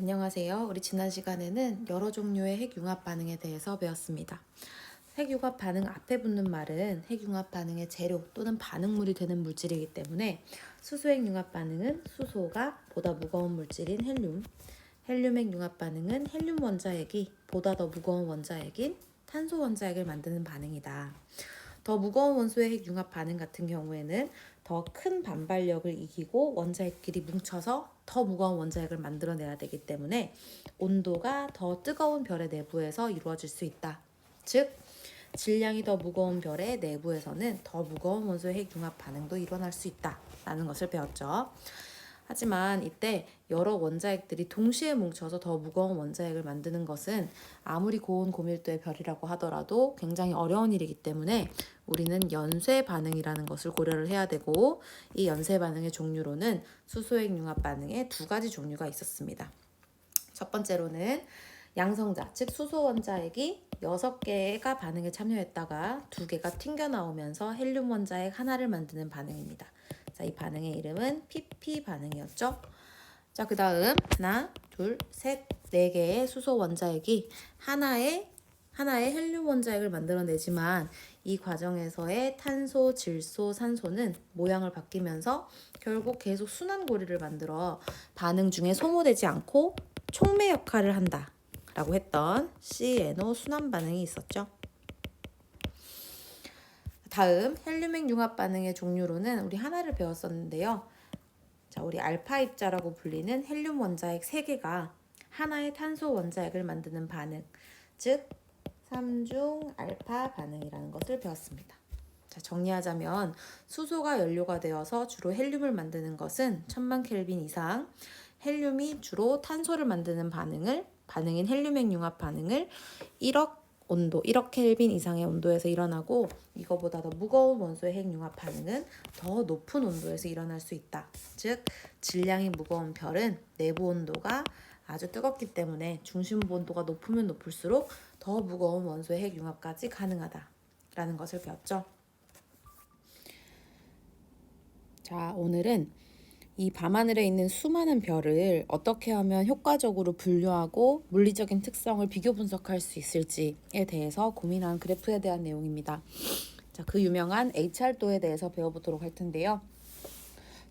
안녕하세요. 우리 지난 시간에는 여러 종류의 핵융합 반응에 대해서 배웠습니다. 핵융합 반응 앞에 붙는 말은 핵융합 반응의 재료 또는 반응물이 되는 물질이기 때문에 수소핵융합 반응은 수소가 보다 무거운 물질인 헬륨, 헬륨핵융합 반응은 헬륨 원자핵이 보다 더 무거운 원자핵인 탄소 원자핵을 만드는 반응이다. 더 무거운 원소의 핵융합 반응 같은 경우에는 더 큰 반발력을 이기고 원자핵끼리 뭉쳐서 더 무거운 원자핵을 만들어내야 되기 때문에 온도가 더 뜨거운 별의 내부에서 이루어질 수 있다. 즉, 질량이 더 무거운 별의 내부에서는 더 무거운 원소의 핵융합 반응도 일어날 수 있다라는 것을 배웠죠. 하지만 이때 여러 원자핵들이 동시에 뭉쳐서 더 무거운 원자핵을 만드는 것은 아무리 고온 고밀도의 별이라고 하더라도 굉장히 어려운 일이기 때문에 우리는 연쇄 반응이라는 것을 고려를 해야 되고, 이 연쇄 반응의 종류로는 수소핵 융합 반응의 두 가지 종류가 있었습니다. 첫 번째로는 양성자, 즉 수소 원자핵이 6개가 반응에 참여했다가 2개가 튕겨 나오면서 헬륨 원자핵 하나를 만드는 반응입니다. 자, 이 반응의 이름은 PP 반응이었죠. 자, 그 다음 하나, 둘, 셋, 4개의 수소 원자핵이 하나의 헬륨 원자핵을 만들어내지만 이 과정에서의 탄소, 질소, 산소는 모양을 바뀌면서 결국 계속 순환고리를 만들어 반응 중에 소모되지 않고 촉매 역할을 한다 라고 했던 CNO 순환 반응이 있었죠. 다음 헬륨핵 융합 반응의 종류로는 우리 하나를 배웠었는데요. 자, 우리 알파 입자라고 불리는 헬륨 원자핵 3개가 하나의 탄소 원자핵을 만드는 반응, 즉 3중 알파 반응이라는 것을 배웠습니다. 자, 정리하자면 수소가 연료가 되어서 주로 헬륨을 만드는 것은 1000만 켈빈 이상, 헬륨이 주로 탄소를 만드는 반응인 헬륨핵 융합 반응을 1억 켈빈 이상의 온도에서 일어나고, 이거보다 더 무거운 원소의 핵융합 반응은 더 높은 온도에서 일어날 수 있다. 즉, 질량이 무거운 별은 내부 온도가 아주 뜨겁기 때문에 중심부 온도가 높으면 높을수록 더 무거운 원소의 핵융합까지 가능하다라는 것을 배웠죠. 자, 오늘은 이 밤하늘에 있는 수많은 별을 어떻게 하면 효과적으로 분류하고 물리적인 특성을 비교 분석할 수 있을지에 대해서 고민한 그래프에 대한 내용입니다. 자, 그 유명한 HR도에 대해서 배워보도록 할 텐데요.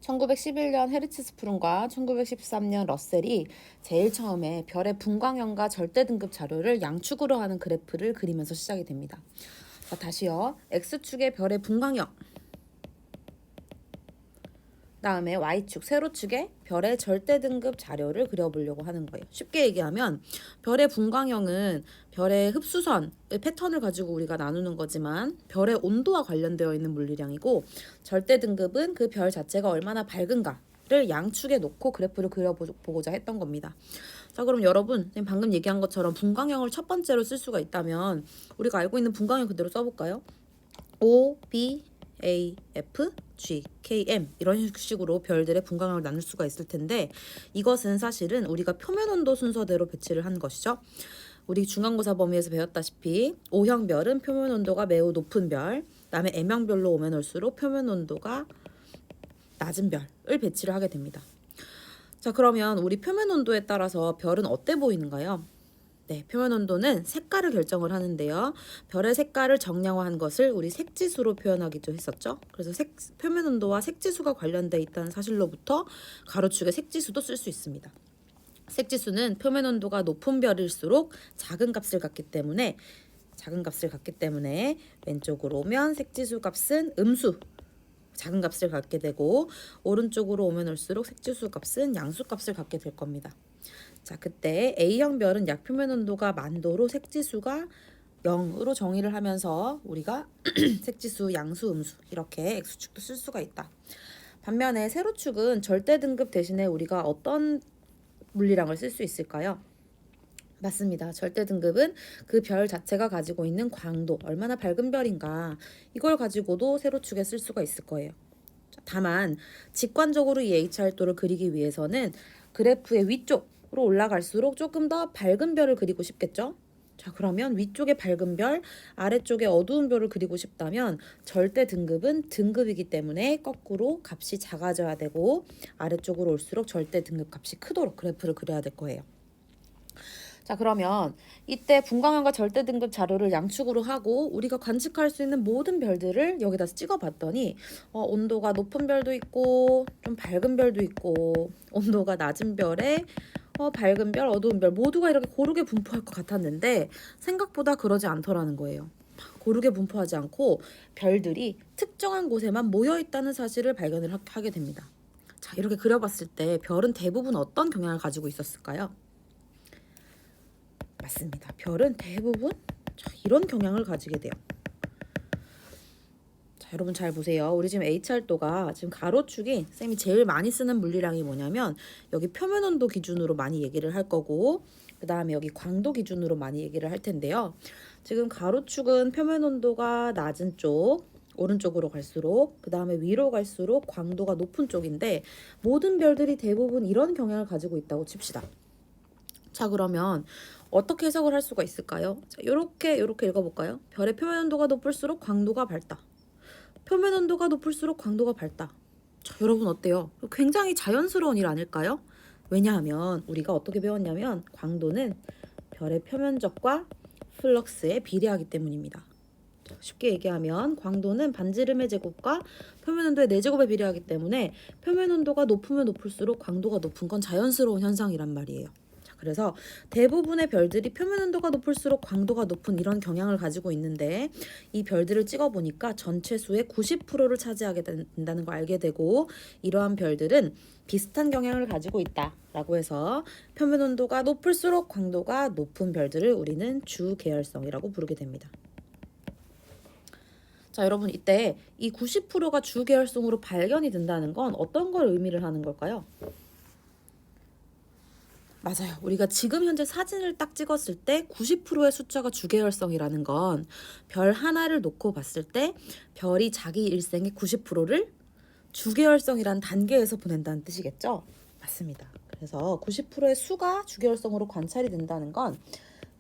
1911년 헤르츠 스프룬과 1913년 러셀이 제일 처음에 별의 분광형과 절대 등급 자료를 양축으로 하는 그래프를 그리면서 시작이 됩니다. 자, 다시요. X축의 별의 분광형, 다음에 Y축, 세로축에 별의 절대 등급 자료를 그려보려고 하는 거예요. 쉽게 얘기하면 별의 분광형은 별의 흡수선의 패턴을 가지고 우리가 나누는 거지만 별의 온도와 관련되어 있는 물리량이고, 절대 등급은 그 별 자체가 얼마나 밝은가를 양축에 놓고 그래프를 그려보고자 했던 겁니다. 자, 그럼 여러분 방금 얘기한 것처럼 분광형을 첫 번째로 쓸 수가 있다면 우리가 알고 있는 분광형 그대로 써볼까요? O, B, A, F, G, K, M 이런 식으로 별들의 분광형을 나눌 수가 있을 텐데, 이것은 사실은 우리가 표면 온도 순서대로 배치를 한 것이죠. 우리 중간고사 범위에서 배웠다시피 O형 별은 표면 온도가 매우 높은 별, 그다음에 M형 별로 오면 올수록 표면 온도가 낮은 별을 배치를 하게 됩니다. 자, 그러면 우리 표면 온도에 따라서 별은 어때 보이는가요? 네, 표면 온도는 색깔을 결정을 하는데요. 별의 색깔을 정량화한 것을 우리 색지수로 표현하기도 했었죠. 그래서 표면 온도와 색지수가 관련돼 있다는 사실로부터 가로축에 색지수도 쓸 수 있습니다. 색지수는 표면 온도가 높은 별일수록 작은 값을 갖기 때문에 왼쪽으로 오면 색지수 값은 음수, 작은 값을 갖게 되고, 오른쪽으로 오면 올수록 색지수 값은 양수 값을 갖게 될 겁니다. 자, 그때 A형 별은 약표면 온도가 만도로 색지수가 0으로 정의를 하면서 우리가 색지수, 양수, 음수 이렇게 X축도 쓸 수가 있다. 반면에 세로축은 절대 등급 대신에 우리가 어떤 물리량을 쓸 수 있을까요? 맞습니다. 절대 등급은 그 별 자체가 가지고 있는 광도, 얼마나 밝은 별인가, 이걸 가지고도 세로축에 쓸 수가 있을 거예요. 다만 직관적으로 이 HR도를 그리기 위해서는 그래프의 위쪽으로 올라갈수록 조금 더 밝은 별을 그리고 싶겠죠? 자, 그러면 위쪽에 밝은 별, 아래쪽에 어두운 별을 그리고 싶다면 절대 등급은 등급이기 때문에 거꾸로 값이 작아져야 되고, 아래쪽으로 올수록 절대 등급 값이 크도록 그래프를 그려야 될 거예요. 자, 그러면 이때 분광형과 절대 등급 자료를 양축으로 하고 우리가 관측할 수 있는 모든 별들을 여기다 찍어봤더니 온도가 높은 별도 있고 좀 밝은 별도 있고 온도가 낮은 별에 밝은 별, 어두운 별 모두가 이렇게 고르게 분포할 것 같았는데 생각보다 그러지 않더라는 거예요. 고르게 분포하지 않고 별들이 특정한 곳에만 모여 있다는 사실을 발견을 하게 됩니다. 자, 이렇게 그려봤을 때 별은 대부분 어떤 경향을 가지고 있었을까요? 맞습니다. 별은 대부분 이런 경향을 가지게 돼요. 자, 여러분 잘 보세요. 우리 지금 H활도가 지금 가로축이 쌤이 제일 많이 쓰는 물리량이 뭐냐면 여기 표면 온도 기준으로 많이 얘기를 할 거고 그 다음에 여기 광도 기준으로 많이 얘기를 할 텐데요. 지금 가로축은 표면 온도가 낮은 쪽 오른쪽으로 갈수록 그 다음에 위로 갈수록 광도가 높은 쪽인데 모든 별들이 대부분 이런 경향을 가지고 있다고 칩시다. 자, 그러면 어떻게 해석을 할 수가 있을까요? 자, 요렇게 읽어볼까요? 별의 표면 온도가 높을수록 광도가 밝다. 표면 온도가 높을수록 광도가 밝다. 자, 여러분 어때요? 굉장히 자연스러운 일 아닐까요? 왜냐하면 우리가 어떻게 배웠냐면 광도는 별의 표면적과 플럭스에 비례하기 때문입니다. 자, 쉽게 얘기하면 광도는 반지름의 제곱과 표면 온도의 4제곱에 비례하기 때문에 표면 온도가 높으면 높을수록 광도가 높은 건 자연스러운 현상이란 말이에요. 그래서 대부분의 별들이 표면 온도가 높을수록 광도가 높은 이런 경향을 가지고 있는데 이 별들을 찍어보니까 전체 수의 90%를 차지하게 된다는 걸 알게 되고 이러한 별들은 비슷한 경향을 가지고 있다라고 해서 표면 온도가 높을수록 광도가 높은 별들을 우리는 주계열성이라고 부르게 됩니다. 자, 여러분 이때 이 90%가 주계열성으로 발견이 된다는 건 어떤 걸 의미를 하는 걸까요? 맞아요. 우리가 지금 현재 사진을 딱 찍었을 때 90%의 숫자가 주계열성이라는 건 별 하나를 놓고 봤을 때 별이 자기 일생의 90%를 주계열성이란 단계에서 보낸다는 뜻이겠죠? 맞습니다. 그래서 90%의 수가 주계열성으로 관찰이 된다는 건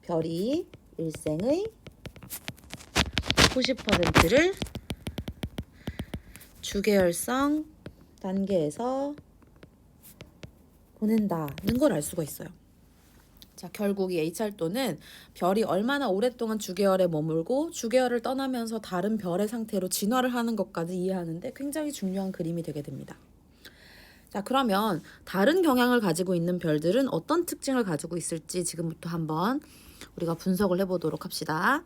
별이 일생의 90%를 주계열성 단계에서 보낸다는 걸 알 수가 있어요. 자, 결국 이 H활도는 별이 얼마나 오랫동안 주계열에 머물고 주계열을 떠나면서 다른 별의 상태로 진화를 하는 것까지 이해하는데 굉장히 중요한 그림이 되게 됩니다. 자, 그러면 다른 경향을 가지고 있는 별들은 어떤 특징을 가지고 있을지 지금부터 한번 우리가 분석을 해보도록 합시다.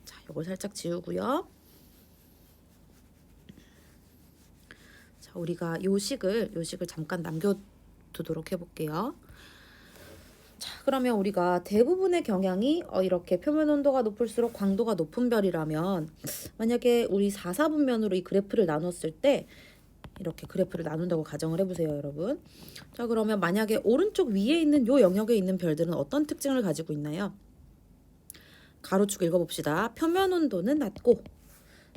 자, 요걸 살짝 지우고요. 자, 우리가 요식을 잠깐 남겨두도록 해볼게요. 자, 그러면 우리가 대부분의 경향이 이렇게 표면 온도가 높을수록 광도가 높은 별이라면 만약에 우리 4,4분면으로 이 그래프를 나눴을 때 이렇게 그래프를 나눈다고 가정을 해보세요, 여러분. 자, 그러면 만약에 오른쪽 위에 있는 요 영역에 있는 별들은 어떤 특징을 가지고 있나요? 가로축 읽어봅시다. 표면 온도는 낮고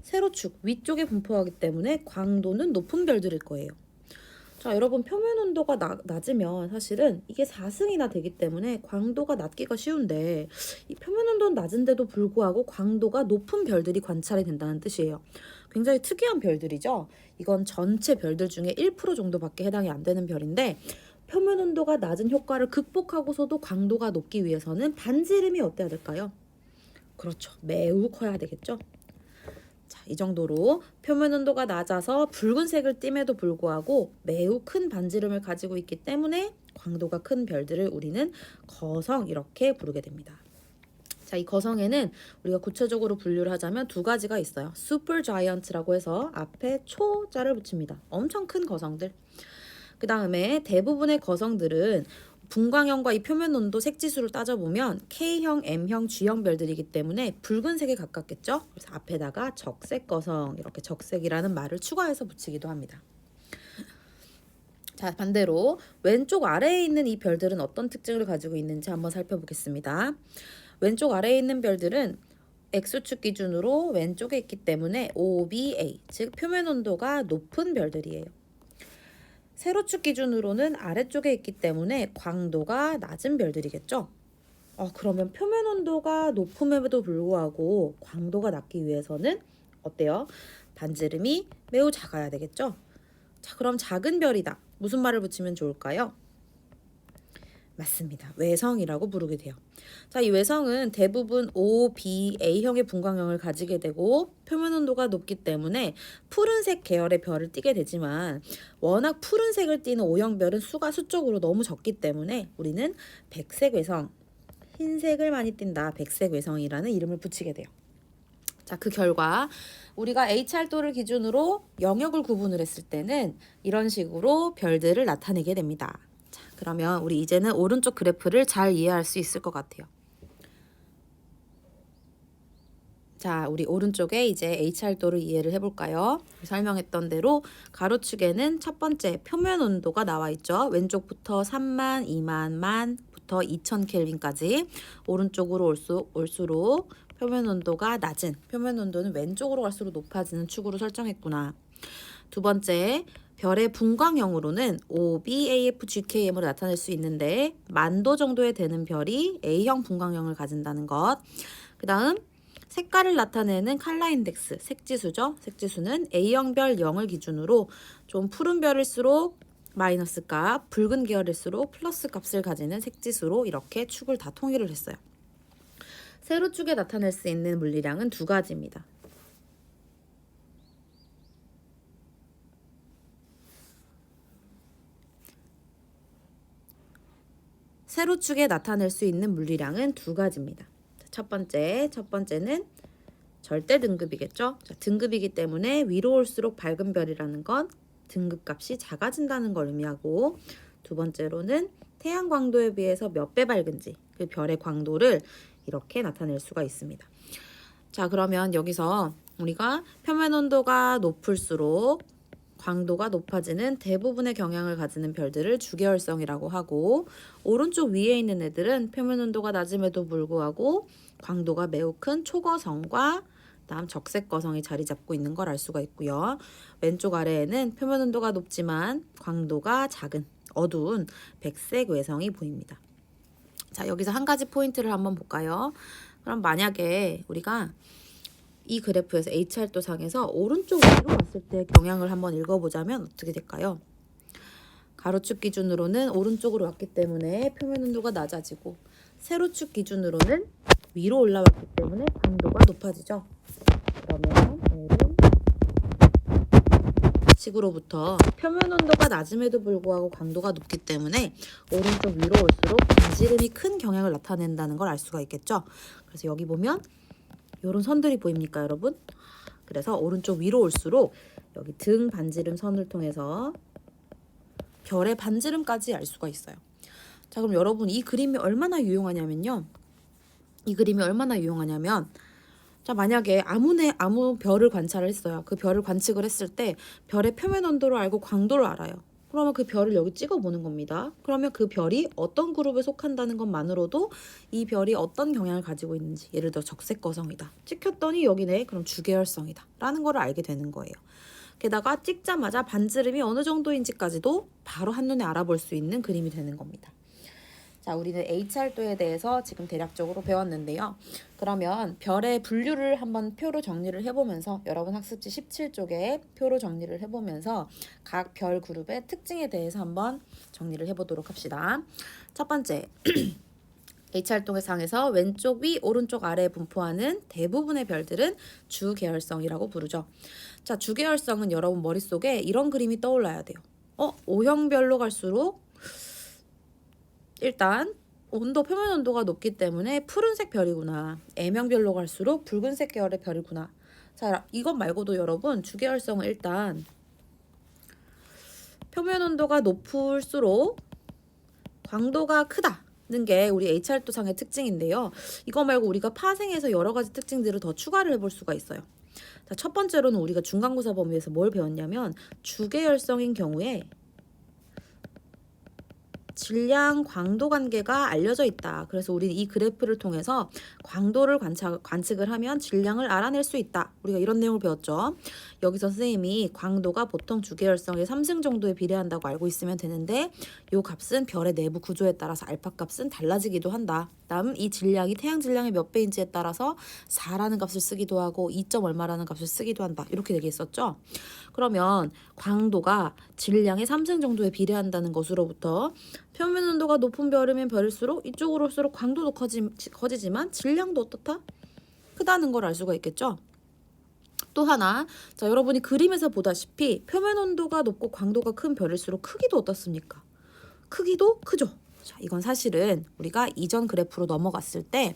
세로축 위쪽에 분포하기 때문에 광도는 높은 별들일 거예요. 자, 여러분 표면 온도가 낮으면 사실은 이게 4승이나 되기 때문에 광도가 낮기가 쉬운데 이 표면 온도는 낮은데도 불구하고 광도가 높은 별들이 관찰이 된다는 뜻이에요. 굉장히 특이한 별들이죠. 이건 전체 별들 중에 1% 정도밖에 해당이 안 되는 별인데 표면 온도가 낮은 효과를 극복하고서도 광도가 높기 위해서는 반지름이 어때야 될까요? 그렇죠. 매우 커야 되겠죠. 자, 이 정도로 표면 온도가 낮아서 붉은색을 띠에도 불구하고 매우 큰 반지름을 가지고 있기 때문에 광도가 큰 별들을 우리는 거성 이렇게 부르게 됩니다. 자, 이 거성에는 우리가 구체적으로 분류를 하자면 두 가지가 있어요. 슈퍼 자이언트라고 해서 앞에 초자를 붙입니다. 엄청 큰 거성들. 그 다음에 대부분의 거성들은 분광형과 이 표면 온도 색지수를 따져보면 K형, M형, G형 별들이기 때문에 붉은색에 가깝겠죠? 그래서 앞에다가 적색 거성, 이렇게 적색이라는 말을 추가해서 붙이기도 합니다. 자, 반대로 왼쪽 아래에 있는 이 별들은 어떤 특징을 가지고 있는지 한번 살펴보겠습니다. 왼쪽 아래에 있는 별들은 X축 기준으로 왼쪽에 있기 때문에 OBA, 즉 표면 온도가 높은 별들이에요. 세로축 기준으로는 아래쪽에 있기 때문에 광도가 낮은 별들이겠죠. 그러면 표면 온도가 높음에도 불구하고 광도가 낮기 위해서는 어때요? 반지름이 매우 작아야 되겠죠. 자, 그럼 작은 별이다. 무슨 말을 붙이면 좋을까요? 맞습니다. 외성이라고 부르게 돼요. 자, 이 외성은 대부분 O, B, A형의 분광형을 가지게 되고 표면 온도가 높기 때문에 푸른색 계열의 별을 띠게 되지만 워낙 푸른색을 띠는 O형 별은 수가 수적으로 너무 적기 때문에 우리는 백색 외성, 흰색을 많이 띈다. 백색 외성이라는 이름을 붙이게 돼요. 자, 그 결과 우리가 H활도를 기준으로 영역을 구분을 했을 때는 이런 식으로 별들을 나타내게 됩니다. 자, 그러면 우리 이제는 오른쪽 그래프를 잘 이해할 수 있을 것 같아요. 자, 우리 오른쪽에 이제 H활도를 이해를 해볼까요? 설명했던 대로 가로축에는 첫 번째 표면 온도가 나와 있죠. 왼쪽부터 3만, 2만, 만부터 2000 켈빈까지 오른쪽으로 올수록 표면 온도가 낮은, 표면 온도는 왼쪽으로 갈수록 높아지는 축으로 설정했구나. 두 번째, 별의 분광형으로는 O, B, A, F, G, K, M으로 나타낼 수 있는데 만도 정도에 되는 별이 A형 분광형을 가진다는 것. 그 다음 색깔을 나타내는 컬러 인덱스, 색지수죠. 색지수는 A형 별 0을 기준으로 좀 푸른 별일수록 마이너스 값, 붉은 계열일수록 플러스 값을 가지는 색지수로 이렇게 축을 다 통일을 했어요. 세로축에 나타낼 수 있는 물리량은 두 가지입니다. 세로축에 나타낼 수 있는 물리량은 두 가지입니다. 첫 번째는 절대 등급이겠죠. 자, 등급이기 때문에 위로 올수록 밝은 별이라는 건 등급값이 작아진다는 걸 의미하고, 두 번째로는 태양 광도에 비해서 몇 배 밝은지 그 별의 광도를 이렇게 나타낼 수가 있습니다. 자, 그러면 여기서 우리가 표면 온도가 높을수록 광도가 높아지는 대부분의 경향을 가지는 별들을 주계열성이라고 하고, 오른쪽 위에 있는 애들은 표면 온도가 낮음에도 불구하고 광도가 매우 큰 초거성과 다음 적색거성이 자리 잡고 있는 걸 알 수가 있고요. 왼쪽 아래에는 표면 온도가 높지만 광도가 작은 어두운 백색 외성이 보입니다. 자, 여기서 한 가지 포인트를 한번 볼까요? 그럼 만약에 우리가 이 그래프에서 H활도상에서 오른쪽 위로 갔을 때 경향을 한번 읽어보자면 어떻게 될까요? 가로축 기준으로는 오른쪽으로 왔기 때문에 표면 온도가 낮아지고, 세로축 기준으로는 위로 올라왔기 때문에 광도가 높아지죠. 그러면 L은 식으로부터 표면 온도가 낮음에도 불구하고 광도가 높기 때문에 오른쪽 위로 올수록 반지름이 큰 경향을 나타낸다는 걸 알 수가 있겠죠. 그래서 여기 보면 이런 선들이 보입니까, 여러분? 그래서 오른쪽 위로 올수록 여기 등 반지름 선을 통해서 별의 반지름까지 알 수가 있어요. 자, 그럼 여러분 이 그림이 얼마나 유용하냐면요. 자, 만약에 아무 별을 관찰을 했어요. 그 별을 관측을 했을 때 별의 표면 온도를 알고 광도를 알아요. 그러면 그 별을 여기 찍어보는 겁니다. 그러면 그 별이 어떤 그룹에 속한다는 것만으로도 이 별이 어떤 경향을 가지고 있는지, 예를 들어 적색거성이다. 찍혔더니 여기네, 그럼 주계열성이다 라는 걸 알게 되는 거예요. 게다가 찍자마자 반지름이 어느 정도인지까지도 바로 한눈에 알아볼 수 있는 그림이 되는 겁니다. 자, 우리는 H활도에 대해서 지금 대략적으로 배웠는데요. 그러면 별의 분류를 한번 표로 정리를 해보면서, 여러분 학습지 17쪽에 표로 정리를 해보면서 각 별 그룹의 특징에 대해서 한번 정리를 해보도록 합시다. 첫 번째, H활동상에서 왼쪽 위, 오른쪽 아래에 분포하는 대부분의 별들은 주계열성이라고 부르죠. 자, 주계열성은 여러분 머릿속에 이런 그림이 떠올라야 돼요. O형별로 갈수록 일단 표면 온도가 높기 때문에 푸른색 별이구나. M형별로 갈수록 붉은색 계열의 별이구나. 자, 이것 말고도 여러분 주계열성은 일단 표면 온도가 높을수록 광도가 크다는 게 우리 H활도상의 특징인데요. 이거 말고 우리가 파생해서 여러 가지 특징들을 더 추가를 해볼 수가 있어요. 자, 첫 번째로는 우리가 중간고사 범위에서 뭘 배웠냐면 주계열성인 경우에 질량 광도 관계가 알려져 있다. 그래서 우리는 이 그래프를 통해서 광도를 관측을 하면 질량을 알아낼 수 있다. 우리가 이런 내용을 배웠죠. 여기서 선생님이 광도가 보통 주계열성의 3승 정도에 비례한다고 알고 있으면 되는데 이 값은 별의 내부 구조에 따라서 알파 값은 달라지기도 한다. 다음 이 질량이 태양 질량의 몇 배인지에 따라서 4라는 값을 쓰기도 하고 2점 얼마라는 값을 쓰기도 한다. 이렇게 얘기했었죠. 그러면 광도가 질량의 3승 정도에 비례한다는 것으로부터 표면 온도가 높은 별이면 별일수록 이쪽으로 올수록 광도도 커지지만 질량도 어떻다? 크다는 걸 알 수가 있겠죠. 또 하나, 자 여러분이 그림에서 보다시피 표면 온도가 높고 광도가 큰 별일수록 크기도 어떻습니까? 크기도 크죠. 자, 이건 사실은 우리가 이전 그래프로 넘어갔을 때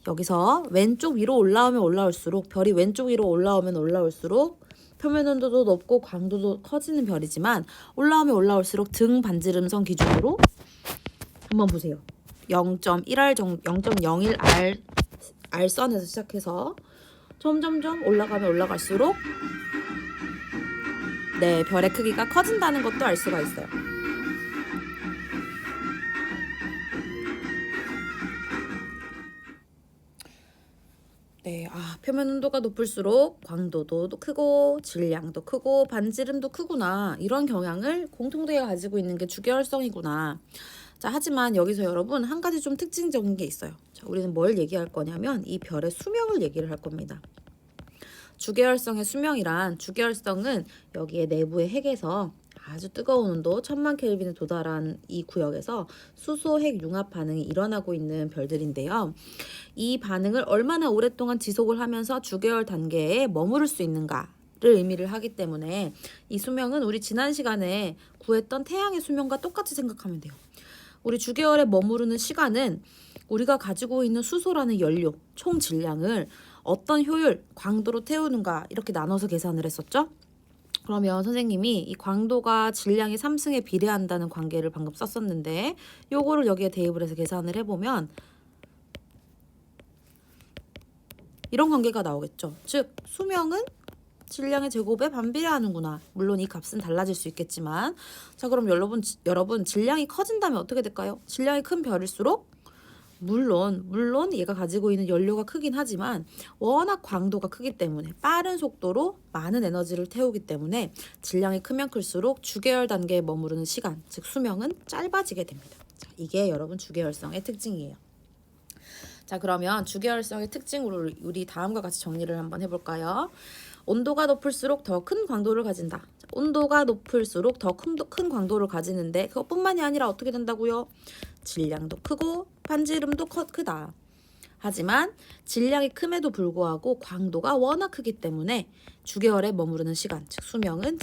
여기서 왼쪽 위로 올라오면 올라올수록 별이 왼쪽 위로 올라오면 올라올수록 표면 온도도 높고 광도도 커지는 별이지만 올라오면 올라올수록 등 반지름선 기준으로 한번 보세요. 0.1R 정도, 0.01R R선에서 시작해서 점점점 올라가면 올라갈수록 네, 별의 크기가 커진다는 것도 알 수가 있어요. 네, 표면 온도가 높을수록 광도도 크고 질량도 크고 반지름도 크구나. 이런 경향을 공통되게 가지고 있는 게 주계열성이구나. 자, 하지만 여기서 여러분 한 가지 좀 특징적인 게 있어요. 자, 우리는 뭘 얘기할 거냐면 이 별의 수명을 얘기를 할 겁니다. 주계열성의 수명이란 주계열성은 여기에 내부의 핵에서 아주 뜨거운 온도 1000만 켈빈에 도달한 이 구역에서 수소 핵 융합 반응이 일어나고 있는 별들인데요. 이 반응을 얼마나 오랫동안 지속을 하면서 주계열 단계에 머무를 수 있는가를 의미를 하기 때문에 이 수명은 우리 지난 시간에 구했던 태양의 수명과 똑같이 생각하면 돼요. 우리 주계열에 머무르는 시간은 우리가 가지고 있는 수소라는 연료 총 질량을 어떤 효율, 광도로 태우는가 이렇게 나눠서 계산을 했었죠. 그러면 선생님이 이 광도가 질량의 3승에 비례한다는 관계를 방금 썼었는데 요거를 여기에 대입을 해서 계산을 해보면 이런 관계가 나오겠죠. 즉 수명은 질량의 제곱에 반비례하는구나. 물론 이 값은 달라질 수 있겠지만 자 그럼 여러분 질량이 커진다면 어떻게 될까요? 질량이 큰 별일수록 물론 얘가 가지고 있는 연료가 크긴 하지만 워낙 광도가 크기 때문에 빠른 속도로 많은 에너지를 태우기 때문에 질량이 크면 클수록 주계열 단계에 머무르는 시간, 즉 수명은 짧아지게 됩니다. 자, 이게 여러분 주계열성의 특징이에요. 자, 그러면 주계열성의 특징으로 우리 다음과 같이 정리를 한번 해볼까요? 온도가 높을수록 더 큰 광도를 가진다. 온도가 높을수록 더 큰 광도를 가지는데 그것뿐만이 아니라 어떻게 된다고요? 질량도 크고 반지름도 크다. 하지만 질량이 큼에도 불구하고 광도가 워낙 크기 때문에 주계열에 머무르는 시간, 즉 수명은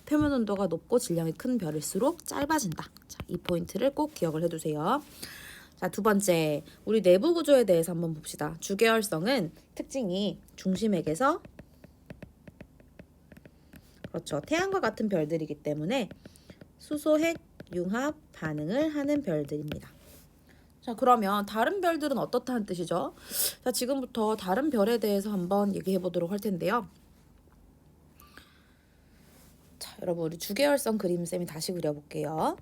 표면 온도가 높고 질량이 큰 별일수록 짧아진다. 자, 이 포인트를 꼭 기억을 해두세요. 자, 두 번째, 우리 내부 구조에 대해서 한번 봅시다. 주계열성은 특징이 중심핵에서 그렇죠. 태양과 같은 별들이기 때문에 수소핵 융합 반응을 하는 별들입니다. 자, 그러면 다른 별들은 어떻다는 뜻이죠? 자, 지금부터 다른 별에 대해서 한번 얘기해 보도록 할 텐데요. 자, 여러분 우리 주계열성 그림쌤이 다시 그려볼게요.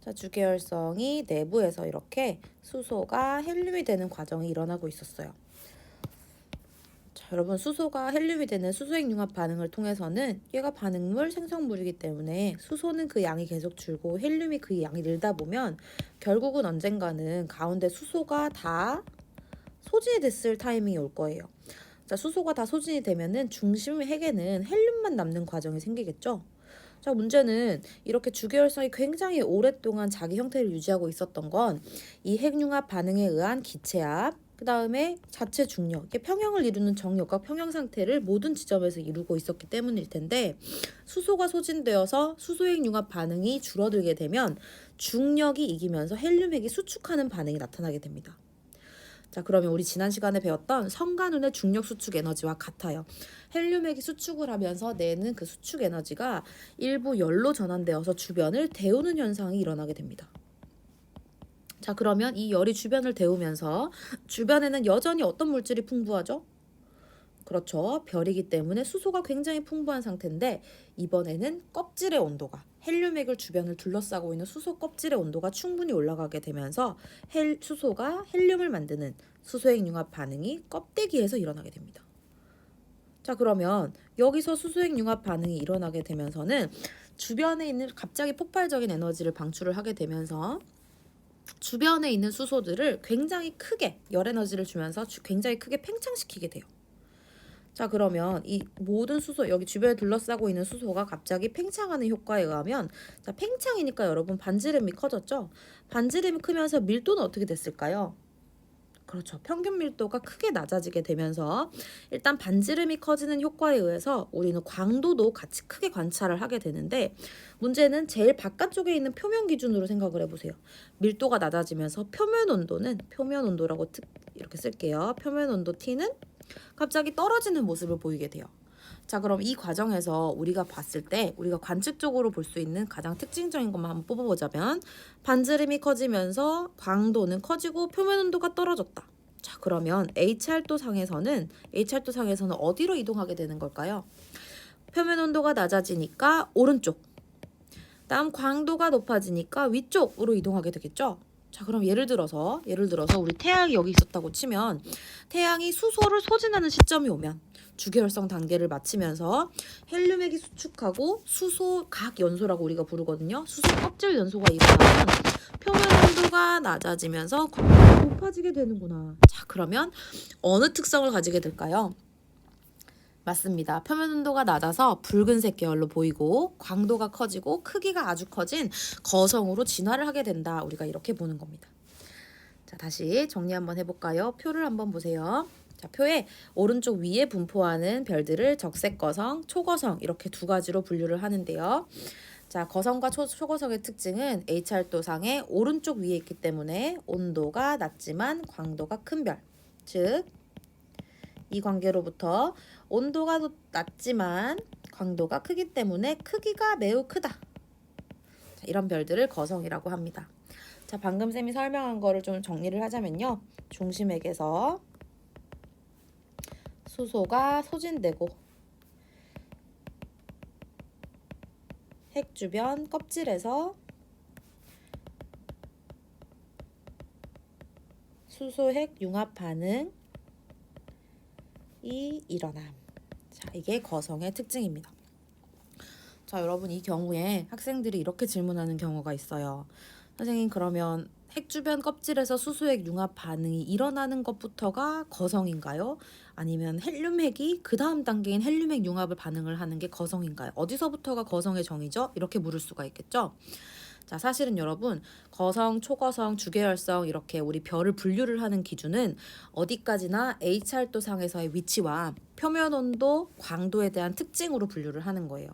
자, 주계열성이 내부에서 이렇게 수소가 헬륨이 되는 과정이 일어나고 있었어요. 여러분 수소가 헬륨이 되는 수소핵 융합 반응을 통해서는 얘가 반응물 생성물이기 때문에 수소는 그 양이 계속 줄고 헬륨이 그 양이 늘다 보면 결국은 언젠가는 가운데 수소가 다 소진이 됐을 타이밍이 올 거예요. 자, 수소가 다 소진이 되면은 중심 핵에는 헬륨만 남는 과정이 생기겠죠. 자, 문제는 이렇게 주계열성이 굉장히 오랫동안 자기 형태를 유지하고 있었던 건 이 핵융합 반응에 의한 기체압 그 다음에 자체 중력, 이게 평형을 이루는 정력과 평형 상태를 모든 지점에서 이루고 있었기 때문일 텐데 수소가 소진되어서 수소핵 융합 반응이 줄어들게 되면 중력이 이기면서 헬륨핵이 수축하는 반응이 나타나게 됩니다. 자, 그러면 우리 지난 시간에 배웠던 성간운의 중력 수축 에너지와 같아요. 헬륨핵이 수축을 하면서 내는 그 수축 에너지가 일부 열로 전환되어서 주변을 데우는 현상이 일어나게 됩니다. 자, 그러면 이 열이 주변을 데우면서 주변에는 여전히 어떤 물질이 풍부하죠? 그렇죠. 별이기 때문에 수소가 굉장히 풍부한 상태인데 이번에는 껍질의 온도가 헬륨핵을 주변을 둘러싸고 있는 수소 껍질의 온도가 충분히 올라가게 되면서 수소가 헬륨을 만드는 수소핵 융합 반응이 껍데기에서 일어나게 됩니다. 자, 그러면 여기서 수소핵 융합 반응이 일어나게 되면서는 주변에 있는 갑자기 폭발적인 에너지를 방출을 하게 되면서 주변에 있는 수소들을 굉장히 크게 열 에너지를 주면서 굉장히 크게 팽창시키게 돼요. 자, 그러면 이 모든 수소, 여기 주변에 둘러싸고 있는 수소가 갑자기 팽창하는 효과에 의하면, 자, 팽창이니까 여러분 반지름이 커졌죠? 반지름이 크면서 밀도는 어떻게 됐을까요? 그렇죠. 평균 밀도가 크게 낮아지게 되면서 일단 반지름이 커지는 효과에 의해서 우리는 광도도 같이 크게 관찰을 하게 되는데, 문제는 제일 바깥쪽에 있는 표면 기준으로 생각을 해보세요. 밀도가 낮아지면서 표면 온도는, 표면 온도라고 이렇게 쓸게요. 표면 온도 T는 갑자기 떨어지는 모습을 보이게 돼요. 자, 그럼 이 과정에서 우리가 봤을 때 우리가 관측적으로 볼 수 있는 가장 특징적인 것만 한번 뽑아보자면, 반지름이 커지면서 광도는 커지고 표면 온도가 떨어졌다. 자, 그러면 H활도상에서는 어디로 이동하게 되는 걸까요? 표면 온도가 낮아지니까 오른쪽, 다음 광도가 높아지니까 위쪽으로 이동하게 되겠죠? 자, 그럼 예를 들어서 우리 태양이 여기 있었다고 치면, 태양이 수소를 소진하는 시점이 오면 주계열성 단계를 마치면서 헬륨핵이 수축하고 수소 각 연소라고 우리가 부르거든요. 수소 껍질 연소가 일어나면 표면 온도가 낮아지면서 광도가 높아지게 되는구나. 자, 그러면 어느 특성을 가지게 될까요? 맞습니다. 표면 온도가 낮아서 붉은색 계열로 보이고 광도가 커지고 크기가 아주 커진 거성으로 진화를 하게 된다. 우리가 이렇게 보는 겁니다. 자, 다시 정리 한번 해볼까요? 표를 한번 보세요. 자, 표에 오른쪽 위에 분포하는 별들을 적색 거성, 초거성 이렇게 두 가지로 분류를 하는데요. 자, 거성과 초거성의 특징은 H활도상의 오른쪽 위에 있기 때문에 온도가 낮지만 광도가 큰 별, 즉 이 관계로부터 온도가 낮지만 광도가 크기 때문에 크기가 매우 크다. 자, 이런 별들을 거성이라고 합니다. 자, 방금 쌤이 설명한 거를 좀 정리를 하자면요. 중심핵에서 수소가 소진되고 핵 주변 껍질에서 수소핵 융합 반응이 일어남. 자, 이게 거성의 특징입니다. 자, 여러분, 이 경우에 학생들이 이렇게 질문하는 경우가 있어요. 선생님, 그러면 핵 주변 껍질에서 수소핵 융합 반응이 일어나는 것부터가 거성인가요? 아니면 헬륨핵이 그 다음 단계인 헬륨핵 융합을 반응을 하는 게 거성인가요? 어디서부터가 거성의 정의죠? 이렇게 물을 수가 있겠죠? 자, 사실은 여러분, 거성, 초거성, 주계열성 이렇게 우리 별을 분류를 하는 기준은 어디까지나 H활도상에서의 위치와 표면 온도, 광도에 대한 특징으로 분류를 하는 거예요.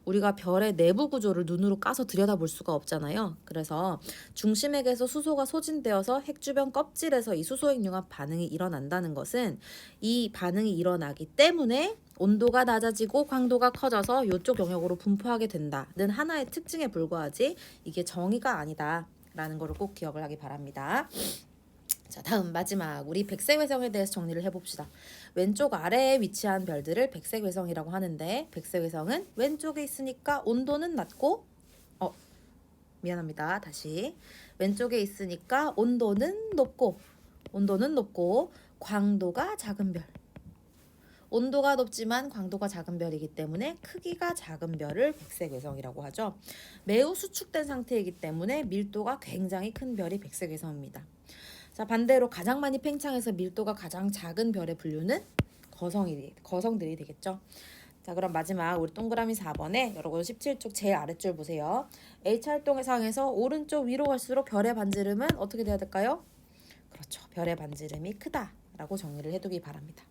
우리가 별의 내부 구조를 눈으로 까서 들여다볼 수가 없잖아요. 그래서 중심핵에서 수소가 소진되어서 핵 주변 껍질에서 이 수소핵 융합 반응이 일어난다는 것은 이 반응이 일어나기 때문에 온도가 낮아지고 광도가 커져서 이쪽 영역으로 분포하게 된다는 하나의 특징에 불과하지 이게 정의가 아니다라는 거를 꼭 기억을 하기 바랍니다. 자, 다음 마지막 우리 백색외성에 대해서 정리를 해봅시다. 왼쪽 아래에 위치한 별들을 백색외성이라고 하는데, 백색외성은 왼쪽에 있으니까 온도는 낮고 미안합니다. 다시 왼쪽에 있으니까 온도는 높고 광도가 작은 별. 온도가 높지만 광도가 작은 별이기 때문에 크기가 작은 별을 백색외성이라고 하죠. 매우 수축된 상태이기 때문에 밀도가 굉장히 큰 별이 백색외성입니다. 자, 반대로 가장 많이 팽창해서 밀도가 가장 작은 별의 분류는 거성들이 되겠죠. 자, 그럼 마지막 우리 동그라미 4번에 여러분 17쪽 제일 아래줄 보세요. H활동상에서 오른쪽 위로 갈수록 별의 반지름은 어떻게 돼야 될까요? 그렇죠. 별의 반지름이 크다라고 정리를 해두기 바랍니다.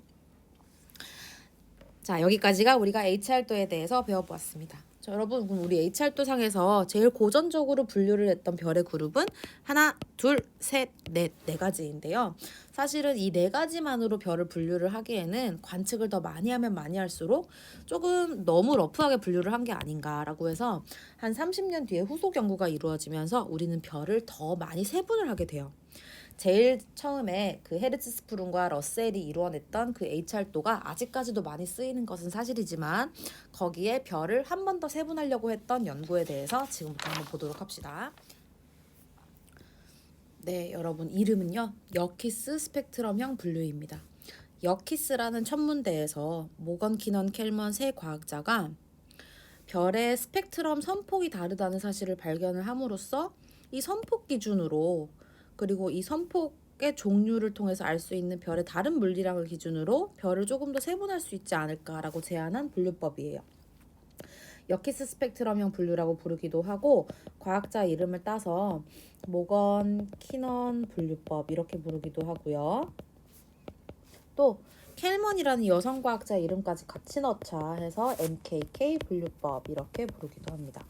자, 여기까지가 우리가 H활도에 대해서 배워보았습니다. 자, 여러분, 그럼 우리 H활도상에서 제일 고전적으로 분류를 했던 별의 그룹은 하나, 둘, 셋, 넷, 네 가지인데요. 사실은 이 네 가지만으로 별을 분류를 하기에는 관측을 더 많이 하면 많이 할수록 조금 너무 러프하게 분류를 한 게 아닌가라고 해서 한 30년 뒤에 후속 연구가 이루어지면서 우리는 별을 더 많이 세분을 하게 돼요. 제일 처음에 그 헤르츠스프룬과 러셀이 이루어냈던 그 H활도가 아직까지도 많이 쓰이는 것은 사실이지만 거기에 별을 한 번 더 세분하려고 했던 연구에 대해서 지금부터 한번 보도록 합시다. 네, 여러분, 이름은요 여키스 스펙트럼형 분류입니다. 여키스라는 천문대에서 모건, 키넌, 켈먼 세 과학자가 별의 스펙트럼 선폭이 다르다는 사실을 발견을 함으로써 이 선폭 기준으로 그리고 이 선폭의 종류를 통해서 알 수 있는 별의 다른 물리량을 기준으로 별을 조금 더 세분할 수 있지 않을까라고 제안한 분류법이에요. 여키스 스펙트럼형 분류라고 부르기도 하고 과학자 이름을 따서 모건 키넌 분류법 이렇게 부르기도 하고요. 또 켈먼이라는 여성 과학자 이름까지 같이 넣자 해서 MKK 분류법 이렇게 부르기도 합니다.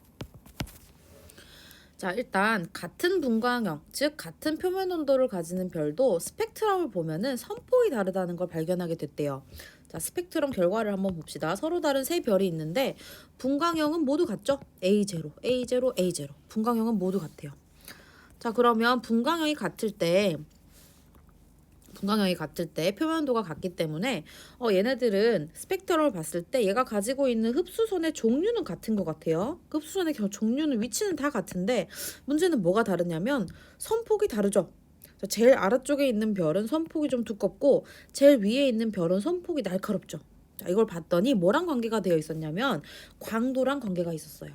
자, 일단 같은 분광형, 즉 같은 표면 온도를 가지는 별도 스펙트럼을 보면은 선폭이 다르다는 걸 발견하게 됐대요. 자, 스펙트럼 결과를 한번 봅시다. 서로 다른 세 별이 있는데 분광형은 모두 같죠? A0, A0, A0. 분광형은 모두 같아요. 자, 그러면 분광형이 같을 때 표면도가 같기 때문에 얘네들은 스펙트럼을 봤을 때 얘가 가지고 있는 흡수선의 종류는 같은 것 같아요. 그 흡수선의 종류는 위치는 다 같은데 문제는 뭐가 다르냐면 선폭이 다르죠. 자, 제일 아래쪽에 있는 별은 선폭이 좀 두껍고 제일 위에 있는 별은 선폭이 날카롭죠. 자, 이걸 봤더니 뭐랑 관계가 되어 있었냐면 광도랑 관계가 있었어요.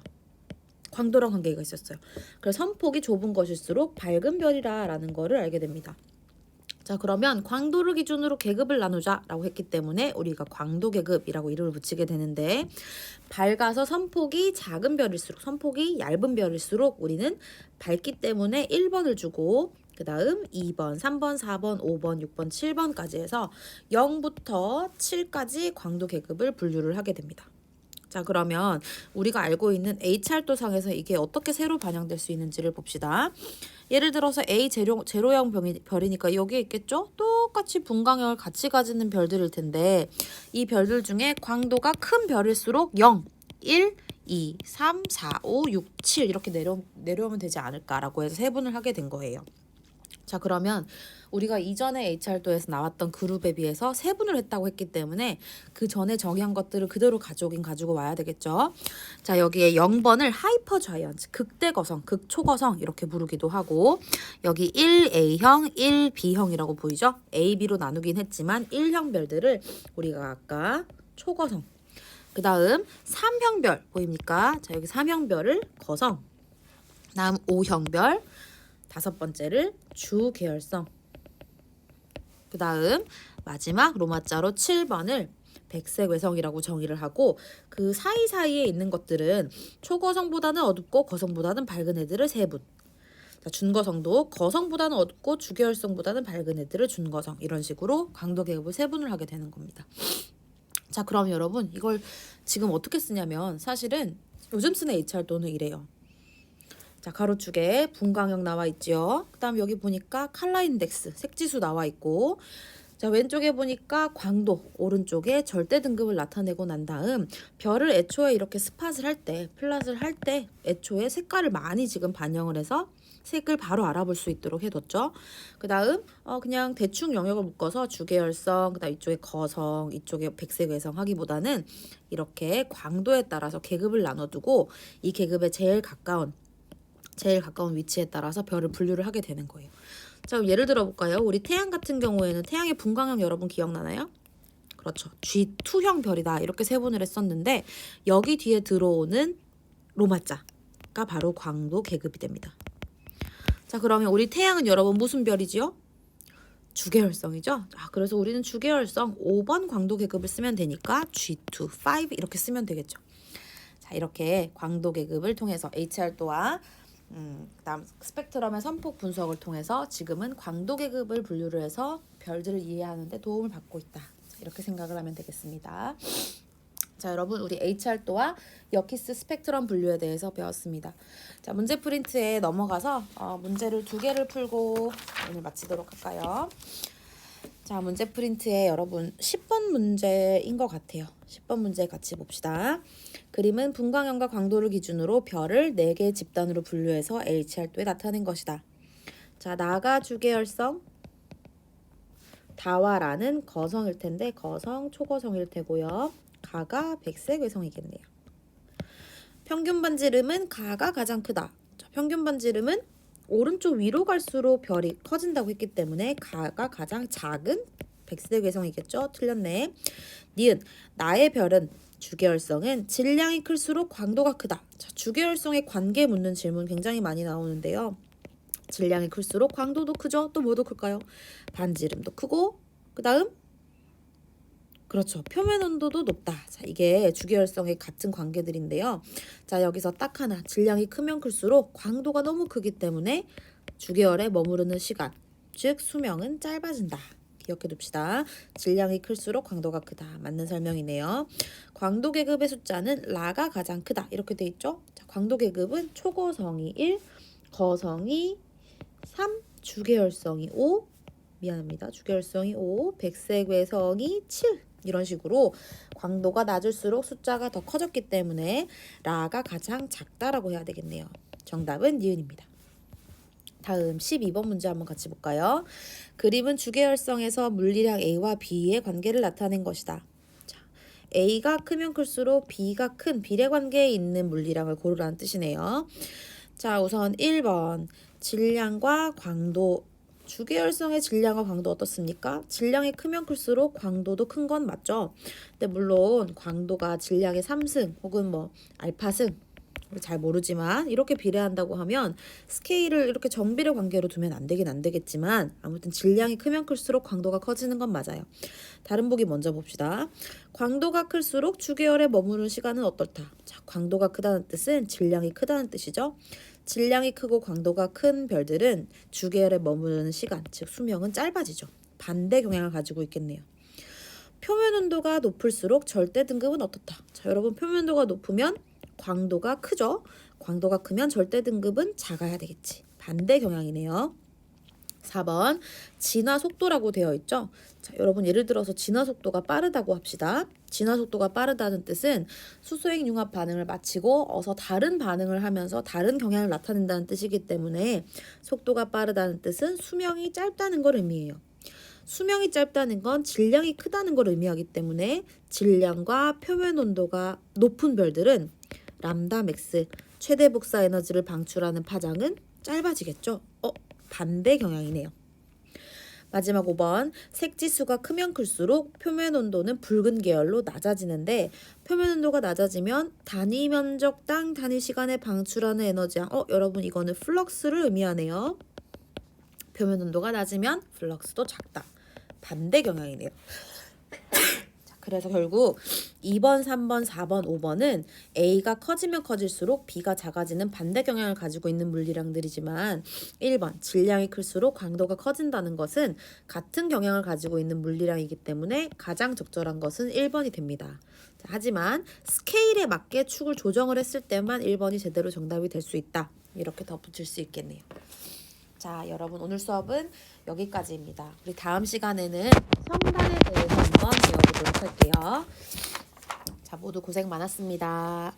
그래서 선폭이 좁은 것일수록 밝은 별이라는 거를 알게 됩니다. 자, 그러면 광도를 기준으로 계급을 나누자라고 했기 때문에 우리가 광도 계급이라고 이름을 붙이게 되는데 밝아서 선폭이 작은 별일수록 선폭이 얇은 별일수록 우리는 밝기 때문에 1번을 주고 그 다음 2번, 3번, 4번, 5번, 6번, 7번까지 해서 0부터 7까지 광도 계급을 분류를 하게 됩니다. 자, 그러면 우리가 알고 있는 H활도상에서 이게 어떻게 새로 반영될 수 있는지를 봅시다. 예를 들어서 A 제로형 별이니까 여기에 있겠죠? 똑같이 분광형을 같이 가지는 별들일 텐데 이 별들 중에 광도가 큰 별일수록 0, 1, 2, 3, 4, 5, 6, 7 이렇게 내려오면 되지 않을까라고 해서 세분을 하게 된 거예요. 자, 그러면 우리가 이전에 H활도에서 나왔던 그룹에 비해서 세분을 했다고 했기 때문에 그 전에 정의한 것들을 그대로 가지고 와야 되겠죠. 자, 여기에 0번을 하이퍼 자이언트, 극대거성, 극초거성 이렇게 부르기도 하고 여기 1A형, 1B형이라고 보이죠? A, B로 나누긴 했지만 1형 별들을 우리가 아까 초거성, 그 다음 3형별 보입니까? 자, 여기 3형별을 거성, 다음 5형별, 5번째를 주계열성, 그 다음 마지막 로마자로 7번을 백색외성이라고 정의를 하고 그 사이사이에 있는 것들은 초거성보다는 어둡고 거성보다는 밝은 애들을 세분. 자, 준거성도 거성보다는 어둡고 주계열성보다는 밝은 애들을 준거성 이런 식으로 광도 계급을 세분을 하게 되는 겁니다. 자, 그럼 여러분 이걸 지금 어떻게 쓰냐면 사실은 요즘 쓰는 H활도는 이래요. 자, 가로축에 분광형 나와 있죠. 그 다음 여기 보니까 컬러 인덱스, 색지수 나와 있고 자, 왼쪽에 보니까 광도, 오른쪽에 절대 등급을 나타내고 난 다음 별을 애초에 이렇게 스팟을 할 때, 플랫을 할 때 애초에 색깔을 많이 지금 반영을 해서 색을 바로 알아볼 수 있도록 해뒀죠. 그 다음 그냥 대충 영역을 묶어서 주계열성, 그 다음 이쪽에 거성, 이쪽에 백색외성 하기보다는 이렇게 광도에 따라서 계급을 나눠두고 이 계급에 제일 가까운 위치에 따라서 별을 분류를 하게 되는 거예요. 자, 그럼 예를 들어 볼까요? 우리 태양 같은 경우에는 태양의 분광형 여러분 기억나나요? 그렇죠. G2형 별이다 이렇게 세분을 했었는데 여기 뒤에 들어오는 로마자가 바로 광도 계급이 됩니다. 자, 그러면 우리 태양은 여러분 무슨 별이지요? 주계열성이죠. 그래서 우리는 주계열성 5번 광도 계급을 쓰면 되니까 G2, 5 이렇게 쓰면 되겠죠. 자, 이렇게 광도 계급을 통해서 H활도와 그다음 스펙트럼의 선폭 분석을 통해서 지금은 광도 계급을 분류를 해서 별들을 이해하는 데 도움을 받고 있다. 이렇게 생각을 하면 되겠습니다. 자, 여러분 우리 H활도와 여키스 스펙트럼 분류에 대해서 배웠습니다. 자, 문제 프린트에 넘어가서 문제를 2개를 풀고 오늘 마치도록 할까요? 자, 문제 프린트에 여러분 10번 문제인 것 같아요. 10번 문제 같이 봅시다. 그림은 분광형과 광도를 기준으로 별을 4개의 집단으로 분류해서 H활도에 나타낸 것이다. 자, 나가 주계열성, 다와라는 거성일 텐데 거성, 초거성일 테고요. 가가 백색외성이겠네요. 평균 반지름은 가가 가장 크다. 자, 평균 반지름은 오른쪽 위로 갈수록 별이 커진다고 했기 때문에 가가 가장 작은 백색외성이겠죠? 틀렸네. 니은 나의 별은 주계열성은 질량이 클수록 광도가 크다. 자, 주계열성의 관계 묻는 질문 굉장히 많이 나오는데요. 질량이 클수록 광도도 크죠. 또 뭐도 클까요? 반지름도 크고 그 다음 그렇죠. 표면 온도도 높다. 자, 이게 주계열성의 같은 관계들인데요. 자, 여기서 딱 하나. 질량이 크면 클수록 광도가 너무 크기 때문에 주계열에 머무르는 시간, 즉 수명은 짧아진다. 기억해 둡시다. 질량이 클수록 광도가 크다. 맞는 설명이네요. 광도 계급의 숫자는 라가 가장 크다. 이렇게 돼 있죠. 자, 광도 계급은 초고성이 1, 거성이 3, 주계열성이 5, 미안합니다. 주계열성이 5, 백색외성이 7. 이런 식으로 광도가 낮을수록 숫자가 더 커졌기 때문에 라가 가장 작다라고 해야 되겠네요. 정답은 니은입니다. 다음 12번 문제 한번 같이 볼까요? 그림은 주계열성에서 물리량 A와 B의 관계를 나타낸 것이다. 자, A가 크면 클수록 B가 큰 비례관계에 있는 물리량을 고르라는 뜻이네요. 자, 우선 1번 질량과 광도. 주계열성의 질량과 광도 어떻습니까? 질량이 크면 클수록 광도도 큰 건 맞죠? 근데 물론 광도가 질량의 3승 혹은 뭐 알파승 잘 모르지만 이렇게 비례한다고 하면 스케일을 이렇게 정비례 관계로 두면 안 되겠지만 아무튼 질량이 크면 클수록 광도가 커지는 건 맞아요. 다른 보기 먼저 봅시다. 광도가 클수록 주계열에 머무르는 시간은 어떻다? 자, 광도가 크다는 뜻은 질량이 크다는 뜻이죠. 질량이 크고 광도가 큰 별들은 주계열에 머무르는 시간, 즉 수명은 짧아지죠. 반대 경향을 가지고 있겠네요. 표면 온도가 높을수록 절대 등급은 어떻다? 자, 여러분 표면 온도가 높으면 광도가 크죠. 광도가 크면 절대 등급은 작아야 되겠지. 반대 경향이네요. 4번 진화 속도라고 되어 있죠. 자, 여러분 예를 들어서 진화 속도가 빠르다고 합시다. 진화 속도가 빠르다는 뜻은 수소액 융합 반응을 마치고 어서 다른 반응을 하면서 다른 경향을 나타낸다는 뜻이기 때문에 속도가 빠르다는 뜻은 수명이 짧다는 걸 의미해요. 수명이 짧다는 건 질량이 크다는 걸 의미하기 때문에 질량과 표면 온도가 높은 별들은 람다 맥스 최대 복사 에너지를 방출하는 파장은 짧아지겠죠. 반대 경향이네요. 마지막 5번 색지수가 크면 클수록 표면 온도는 붉은 계열로 낮아지는데 표면 온도가 낮아지면 단위 면적당 단위 시간에 방출하는 에너지양 여러분 이거는 플럭스를 의미하네요. 표면 온도가 낮으면 플럭스도 작다. 반대 경향이네요. 그래서 결국 2번, 3번, 4번, 5번은 A가 커지면 커질수록 B가 작아지는 반대 경향을 가지고 있는 물리량들이지만 1번 질량이 클수록 광도가 커진다는 것은 같은 경향을 가지고 있는 물리량이기 때문에 가장 적절한 것은 1번이 됩니다. 자, 하지만 스케일에 맞게 축을 조정을 했을 때만 1번이 제대로 정답이 될 수 있다. 이렇게 덧붙일 수 있겠네요. 자, 여러분 오늘 수업은 여기까지입니다. 우리 다음 시간에는 성단에 대해서 한번 배워보도록 할게요. 자, 모두 고생 많았습니다.